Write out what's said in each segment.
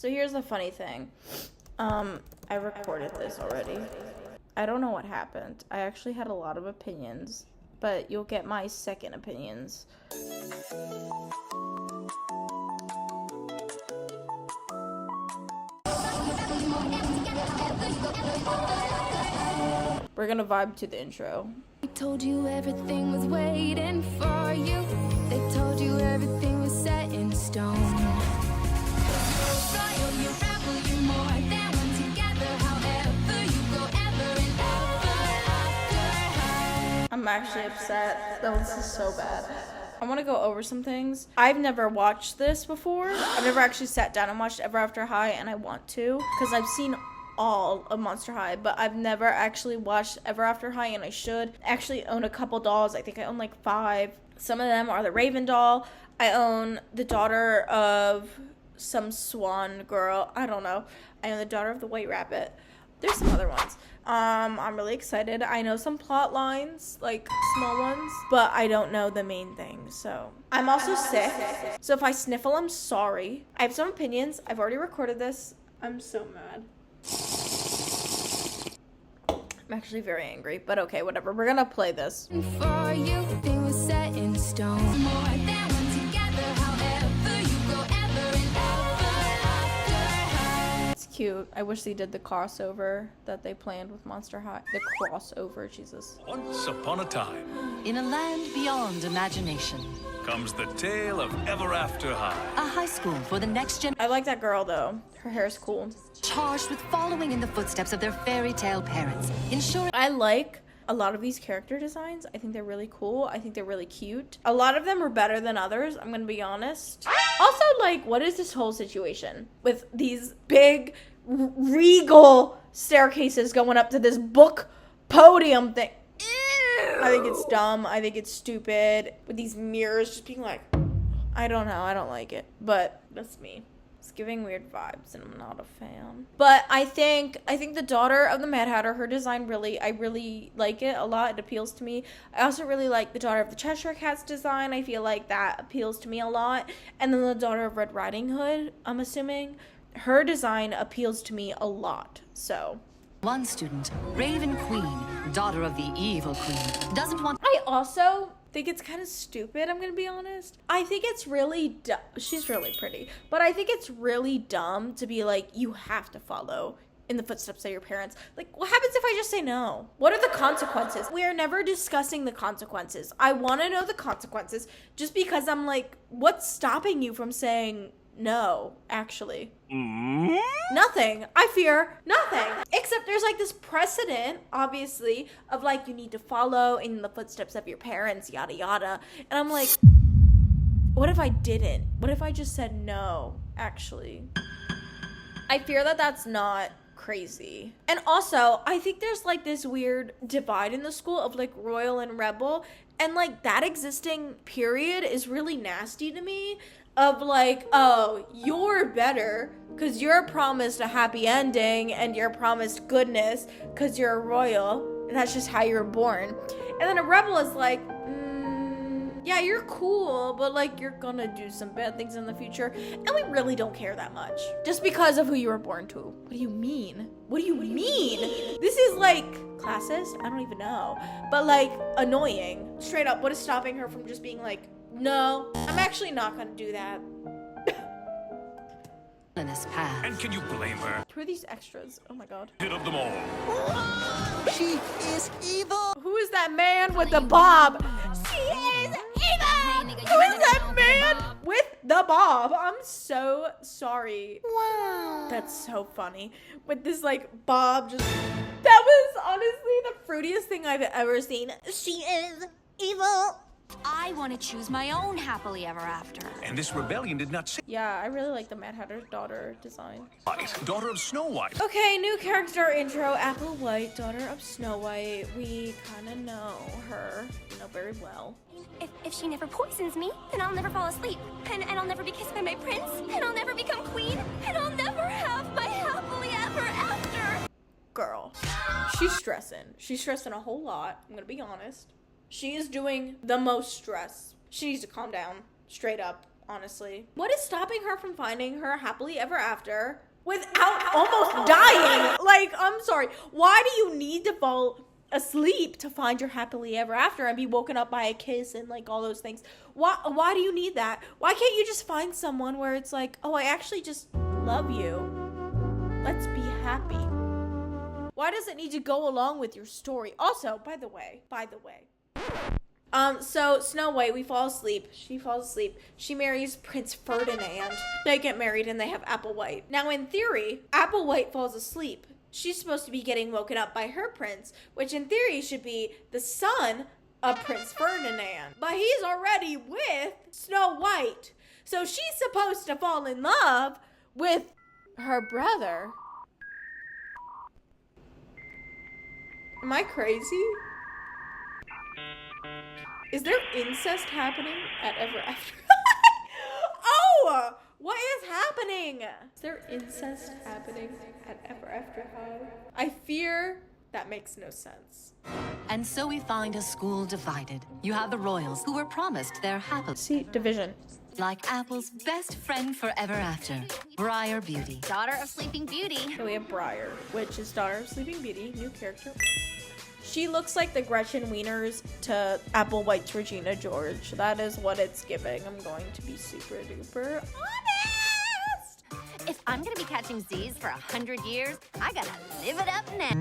So here's the funny thing. I recorded this already. I don't know what happened. I actually had a lot of opinions, but you'll get my second opinions. We're gonna vibe to the intro. They told you everything was waiting for you. They told you everything was set in stone. Royal, you rebel, you more than one together. However you go ever and ever after. I'm actually upset. This is so bad. I want to go over some things. I've never watched this before. I've never actually sat down and watched Ever After High, and I want to because I've seen all of Monster High, but I've never actually watched Ever After High, and I should. I actually own a couple dolls. I think I own like 5. Some of them are the Raven doll. I own the daughter of some swan girl. I don't know. I own the daughter of the White Rabbit. There's some other ones. I'm really excited. I know some plot lines, like small ones, but I don't know the main things. So I'm also sick. So if I sniffle, I'm sorry. I have some opinions. I've already recorded this. I'm so mad. I'm actually very angry, but okay, whatever. We're gonna play this. For you, everything was set in stone. More than one together. However you go ever and ever after. It's cute. I wish they did the crossover that they planned with Monster High. The crossover, Jesus. Once upon a time, In a land beyond imagination, comes the tale of Ever After High. a high school for the next I like that girl though. Her hair's cool. charged with following in the footsteps of their fairy tale parents, ensuring I like a lot of these character designs. I think they're really cool. I think they're really cute. A lot of them are better than others, I'm gonna be honest. Also, like, what is this whole situation with these big regal staircases going up to this book podium thing? I think it's dumb. I think it's stupid. With these mirrors just being like, I don't know. I don't like it. But that's me. It's giving weird vibes and I'm not a fan. But I think the daughter of the Mad Hatter, her design I really like it a lot. It appeals to me. I also really like the daughter of the Cheshire Cat's design. I feel like that appeals to me a lot. And then the daughter of Red Riding Hood, I'm assuming, her design appeals to me a lot. So one student, Raven Queen, daughter of the evil queen, doesn't want I also think it's kind of stupid, I'm gonna be honest. I think it's really dumb. She's really pretty, but I think it's really dumb to be like, you have to follow in the footsteps of your parents. Like, what happens if I just say no? What are the consequences? We are never discussing the consequences. I want to know the consequences just because I'm like, what's stopping you from saying no, actually? Nothing. I fear nothing. Except there's like this precedent, obviously, of like you need to follow in the footsteps of your parents, yada yada. And I'm like, what if I didn't? What if I just said no, actually? I fear that that's not crazy. And also, I think there's like this weird divide in the school of like royal and rebel. And like that existing period is really nasty to me. Of like, oh, you're better because you're promised a happy ending and you're promised goodness because you're a royal and that's just how you're born. And then a rebel is like, yeah, you're cool, but like you're gonna do some bad things in the future and we really don't care that much just because of who you were born to. What do you mean? What do you mean? This is like classist? I don't even know. But like annoying. Straight up, what is stopping her from just being like, no, I'm actually not gonna do that. in this path. And can you blame her? Who are these extras? Oh my god. Hit of them all. She is evil. Who is that man with the bob? She is evil! Who is that man with the bob? I'm so sorry. Wow. That's so funny. With this like bob just... That was honestly the fruitiest thing I've ever seen. She is evil. I want to choose my own happily ever after. And this rebellion did not say Yeah, I really like the Mad Hatter's daughter design. White, daughter of Snow White. Okay, new character intro. Apple White, daughter of Snow White. We kind of know her, very well. If she never poisons me, then I'll never fall asleep. And I'll never be kissed by my prince. And I'll never become queen. And I'll never have my happily ever after. Girl, she's stressing. She's stressing a whole lot. I'm gonna be honest. She is doing the most stress. She needs to calm down. Straight up. honestly. What is stopping her from finding her happily ever after without almost dying? Like, I'm sorry. Why do you need to fall asleep to find your happily ever after and be woken up by a kiss and like all those things? Why do you need that? Why can't you just find someone where it's like, oh, I actually just love you. Let's be happy. Why does it need to go along with your story? Also, by the way, so Snow White, we fall asleep. She falls asleep. She marries Prince Ferdinand. They get married and they have Applewhite. Now, in theory, Applewhite falls asleep. She's supposed to be getting woken up by her prince, which in theory should be the son of Prince Ferdinand. But he's already with Snow White. So she's supposed to fall in love with her brother. Am I crazy? Is there incest happening at Ever After? Oh! What is happening? Is there incest happening at Ever After High? I fear that makes no sense. And so we find a school divided. You have the royals, who were promised their happily. See, division. Like Apple's best friend forever after, Briar Beauty. Daughter of Sleeping Beauty. So we have Briar, which is daughter of Sleeping Beauty, new character. She looks like the Gretchen Wieners to Applewhite's Regina George. That is what it's giving. I'm going to be super duper honest. If I'm gonna be catching Z's for 100 years, I gotta live it up now.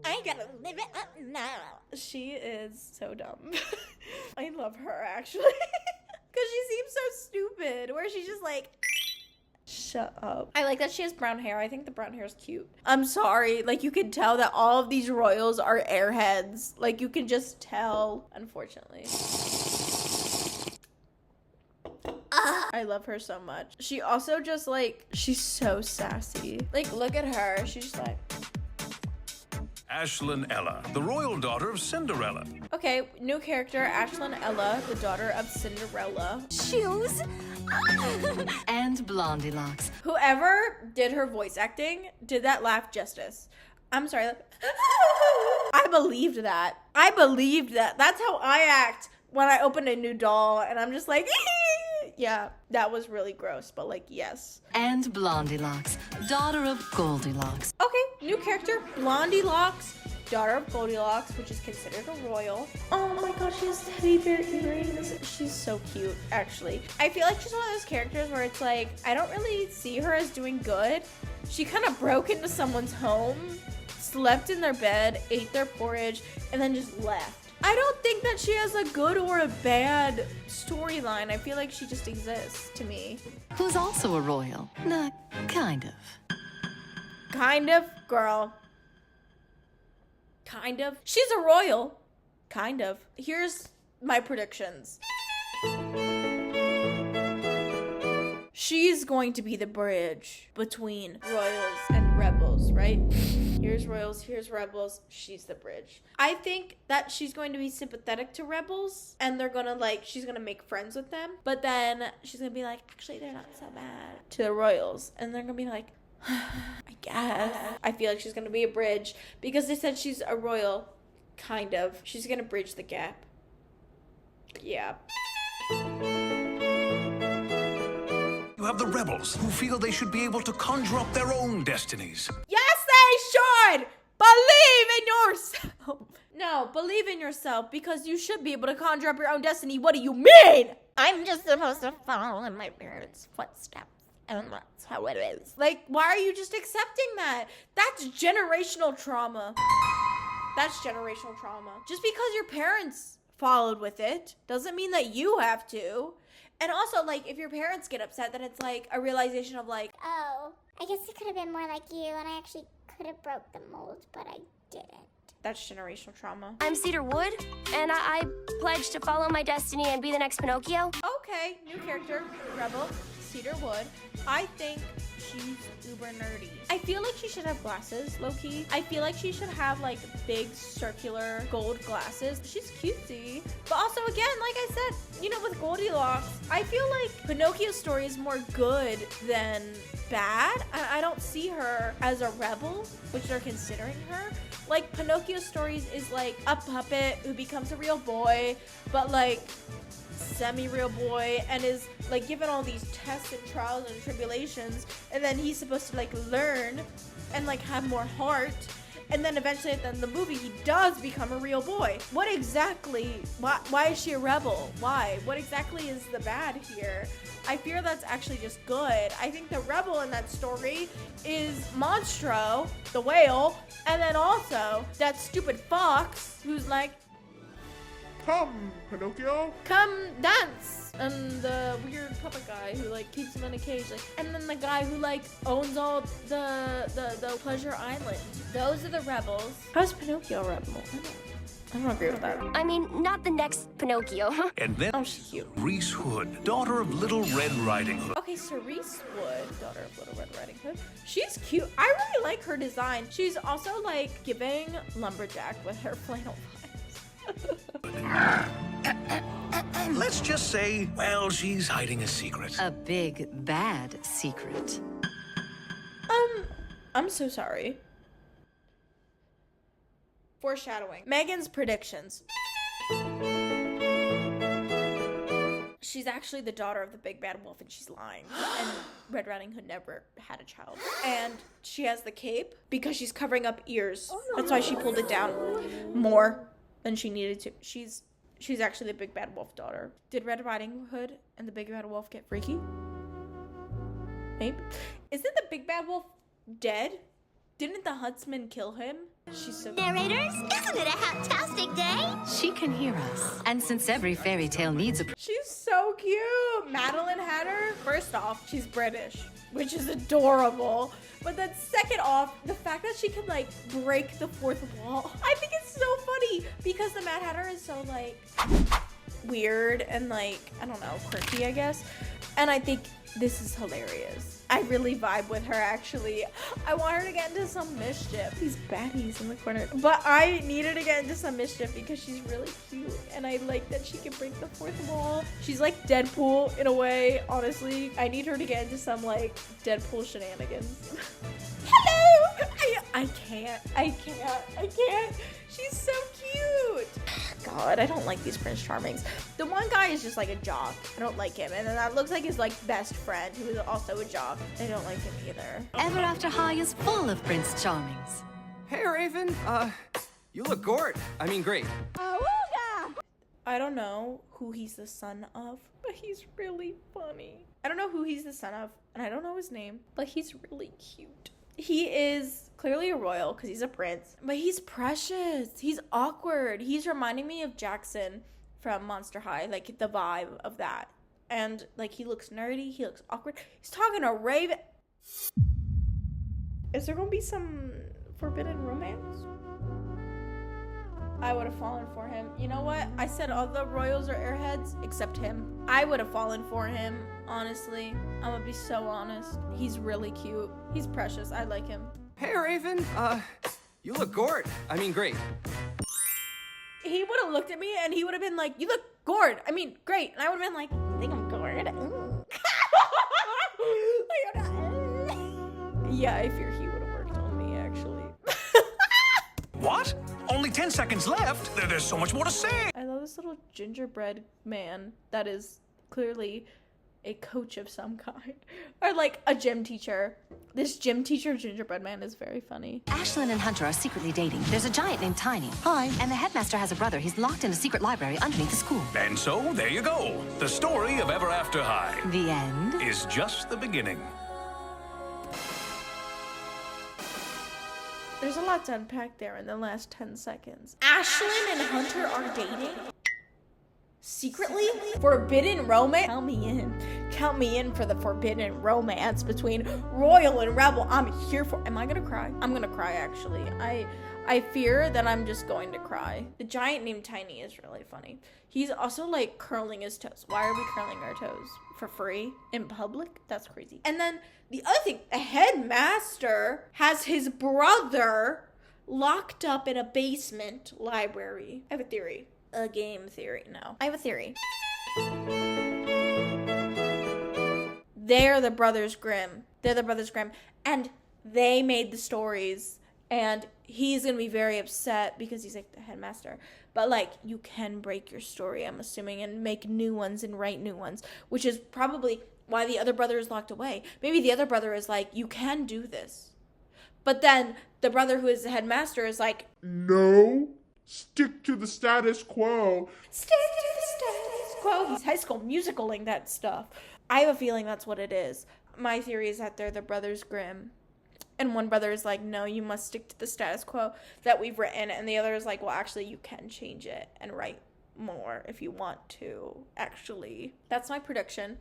I gotta live it up now. She is so dumb. I love her, actually. Because she seems so stupid, where she's just like, shut up. I like that she has brown hair. I think the brown hair is cute. I'm sorry. Like, you can tell that all of these royals are airheads. Like, you can just tell, unfortunately. I love her so much. She also just, like, she's so sassy. Like, look at her. She's just like... Ashlyn Ella, the royal daughter of Cinderella. Okay, new character, Ashlyn Ella, the daughter of Cinderella. Shoes. And Blondie Locks. Whoever did her voice acting did that laugh justice. I'm sorry. I believed that. That's how I act when I open a new doll and I'm just like, yeah, that was really gross, but like, yes. And Blondie Locks, daughter of Goldilocks. Okay, new character, Blondie Locks, daughter of Goldilocks, which is considered a royal. Oh my gosh, she has teddy bear earrings. She's so cute, actually. I feel like she's one of those characters where it's like, I don't really see her as doing good. She kind of broke into someone's home, slept in their bed, ate their porridge, and then just left. I don't think that she has a good or a bad storyline. I feel like she just exists to me. Who's also a royal. Kind of. Kind of, girl. Kind of. She's a royal. Kind of. Here's my predictions. She's going to be the bridge between royals and rebels, right? Here's royals, here's rebels. She's the bridge. I think that she's going to be sympathetic to rebels and they're gonna she's gonna make friends with them. But then she's gonna be like, actually, they're not so bad to the royals. And they're gonna be like, I guess. I feel like she's gonna be a bridge because they said she's a royal, kind of. She's gonna bridge the gap. Yeah. You have the rebels who feel they should be able to conjure up their own destinies. Yes, they should! Believe in yourself! No, believe in yourself because you should be able to conjure up your own destiny. What do you mean? I'm just supposed to follow in my parents' footsteps. And that's how it is. Like, why are you just accepting that? That's generational trauma. That's generational trauma. Just because your parents followed with it doesn't mean that you have to. And also, like, if your parents get upset, then it's like a realization of like, Oh, I guess it could have been more like you, and I actually could have broke the mold, but I didn't. that's generational trauma. I'm Cedar Wood, and I pledge to follow my destiny and be the next Pinocchio. Okay, new character, Rebel, Cedar Wood. I think she's uber nerdy. I feel like she should have glasses, low-key. I feel like she should have like big circular gold glasses. She's cutesy. But also again, like I said, you know, with Goldilocks, I feel like Pinocchio's story is more good than bad. I don't see her as a rebel, which they're considering her. Like Pinocchio's stories is like a puppet who becomes a real boy, but like semi-real boy and is like given all these tests and trials and tribulations, and then he's supposed to like learn and like have more heart, and then eventually at the end of the movie he does become a real boy. What exactly, why is she a rebel? Why? What exactly is the bad here? I fear that's actually just good. I think the rebel in that story is Monstro, the whale, and then also that stupid fox who's like, Come, Pinocchio. come dance, and the weird puppet guy who like keeps him in a cage, like, and then the guy who like owns all the Pleasure Island. Those are the rebels. How's Pinocchio a rebel? I don't agree with that. I mean, not the next Pinocchio. And then Oh, she's cute. Reese Hood, daughter of Little Red Riding Hood. Okay, Cerise Wood, daughter of Little Red Riding Hood. She's cute. I really like her design. She's also like giving lumberjack with her flannel vibes. Let's just say, well, she's hiding a secret. A big, bad secret. I'm so sorry. Foreshadowing. Megan's predictions. She's actually the daughter of the big bad wolf and she's lying. And Red Riding Hood never had a child. And she has the cape because she's covering up ears. That's why she pulled it down more than she needed to. She's actually the big bad wolf daughter. Did Red Riding Hood and the big bad wolf get freaky? Maybe. Isn't the big bad wolf dead? Didn't the huntsman kill him? She's so Narrators, isn't it a fantastic day? She can hear us. And since every fairy tale needs a She's so cute. Madeline had her. First off, she's British, which is adorable. But then second off, the fact that she could like break the fourth wall, I think it's so funny because the Mad Hatter is so like weird and like, I don't know, quirky, I guess. And I think this is hilarious. I really vibe with her, actually. I want her to get into some mischief. These baddies in the corner. But I need her to get into some mischief because she's really cute. And I like that she can break the fourth wall. She's like Deadpool in a way, honestly. I need her to get into some like Deadpool shenanigans. Hello! I can't. She's so cute. God, I don't like these Prince Charmings. The one guy is just like a jock. I don't like him. And then that looks like his like best friend who is also a jock. I don't like him either. Ever After High is full of Prince Charmings. Hey, Raven. You look great. I don't know who he's the son of, but he's really funny. I don't know who he's the son of, and I don't know his name, but he's really cute. He is clearly a royal because he's a prince, but he's precious. He's awkward. He's reminding me of Jackson from Monster High, like the vibe of that. And like he looks nerdy, he looks awkward. He's talking to Raven. Is there gonna be some forbidden romance? I would have fallen for him. You know what? I said all the royals are airheads except him. I would have fallen for him, honestly. I'm gonna be so honest. He's really cute. He's precious. I like him. Hey, Raven. You look great. He would have looked at me and he would have been like, you look great. And I would have been like, I think I'm great. Yeah, I fear he would have worked on me, actually. What? Only 10 seconds left? There's so much more to say. I love this little gingerbread man that is clearly a coach of some kind. Or like a gym teacher. This gym teacher gingerbread man is very funny. Ashlyn and Hunter are secretly dating. There's a giant named Tiny. Hi. And the headmaster has a brother. He's locked in a secret library underneath the school. And so, there you go. The story of Ever After High The end? is just the beginning. There's a lot to unpack there in the last 10 seconds. Ashlyn and Hunter are dating? Secretly? Forbidden romance? Count me in for the forbidden romance between royal and rebel. I'm here for. Am I gonna cry? I'm gonna cry, actually. I fear that I'm just going to cry. The giant named Tiny is really funny. He's also like curling his toes. Why are we curling our toes? For free? In public? That's crazy. And then the other thing, the headmaster has his brother locked up in a basement library. I have a theory. A game theory. No. I have a theory. They're the Brothers Grimm. And they made the stories And he's gonna be very upset because he's like the headmaster. But like, you can break your story, I'm assuming, and make new ones and write new ones, which is probably why the other brother is locked away. Maybe the other brother is like, you can do this. But then the brother who is the headmaster is like, No. Stick to the status quo. stick to the status quo. He's High School Musicaling that stuff. I have a feeling that's what it is. My theory is that they're the Brothers Grimm. And one brother is like, no, you must stick to the status quo that we've written. And the other is like, well, actually, you can change it and write more if you want to. Actually, that's my prediction.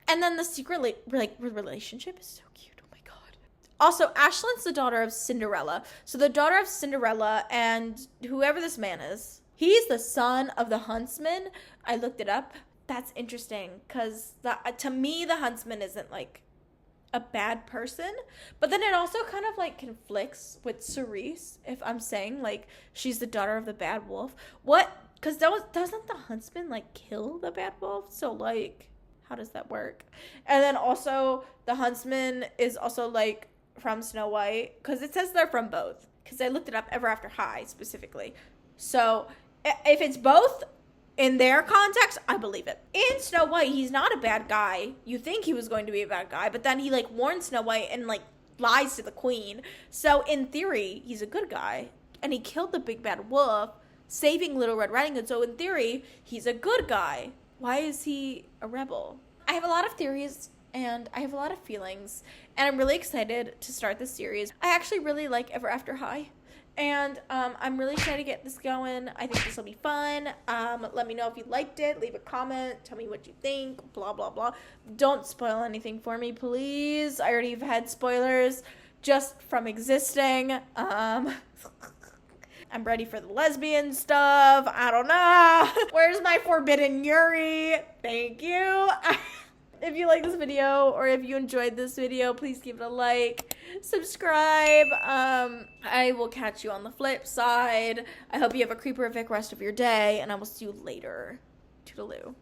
And then the secret relationship is so cute. Oh my god. Also, Ashlyn's the daughter of Cinderella. So the daughter of Cinderella and whoever this man is, he's the son of the huntsman. I looked it up. That's interesting because to me, the huntsman isn't like a bad person, but then it also kind of like conflicts with Cerise if I'm saying like she's the daughter of the bad wolf. What? Because doesn't the huntsman like kill the bad wolf? So like, how does that work? And then also the huntsman is also like from Snow White because it says they're from both. Because I looked it up, Ever After High specifically. So if it's both. In their context, I believe it. In Snow White, he's not a bad guy. You think he was going to be a bad guy, but then he like warns Snow White and like lies to the queen. So in theory, he's a good guy. And he killed the big bad wolf, saving Little Red Riding Hood. So in theory, he's a good guy. Why is he a rebel? I have a lot of theories and I have a lot of feelings. And I'm really excited to start this series. I actually really like Ever After High. And I'm really excited to get this going. I think this will be fun. Let me know if you liked it. Leave a comment. Tell me what you think. Blah, blah, blah. Don't spoil anything for me, please. I already have had spoilers just from existing. I'm ready for the lesbian stuff. I don't know. Where's my forbidden Yuri? Thank you. If you like this video or if you enjoyed this video, please give it a like, subscribe. I will catch you on the flip side. I hope you have a creeperific rest of your day, and I will see you later. Toodaloo.